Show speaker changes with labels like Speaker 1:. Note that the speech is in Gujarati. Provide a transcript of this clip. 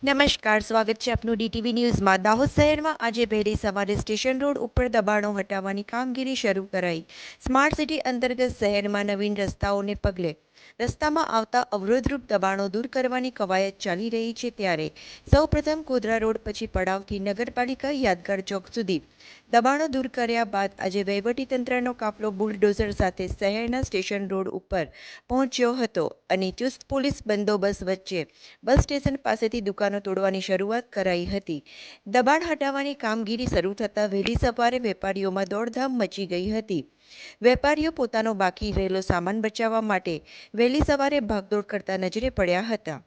Speaker 1: નમસ્કાર, સ્વાગત છે આપનું ડીટીવી ન્યૂઝમાં. દાહોદ શહેરમાં આજે વહેલી સવારે સ્ટેશન રોડ ઉપર દબાણો હટાવવાની કામગીરી શરૂ કરાઈ. સ્માર્ટ સિટી અંતર્ગત શહેરમાં નવીન રસ્તાઓને પગલે રસ્તામાં આવતા અવરોધરૂપ દબાણો દૂર કરવાની કવાયત ચાલી રહી છે, ત્યારે સૌપ્રથમ ગોધરા રોડ, પછી પડાવથી નગરપાલિકા યાદગાર ચોક સુધી દબાણો દૂર કર્યા બાદ આજે વહીવટીતંત્રનો કાફલો બુલડોઝર સાથે શહેરના સ્ટેશન રોડ ઉપર પહોંચ્યો હતો અને ચુસ્ત પોલીસ બંદોબસ્ત વચ્ચે બસ સ્ટેશન પાસેથી દુકાનો તોડવાની શરૂઆત કરાઈ હતી. દબાણ હટાવવાની કામગીરી શરૂ થતાં વહેલી સવારે વેપારીઓમાં દોડધામ મચી ગઈ હતી. વેપારીઓ પોતાનો બાકી રહેલો સામાન બચાવવા માટે વહેલી સવારે ભાગદોડ કરતા નજરે પડ્યા હતા.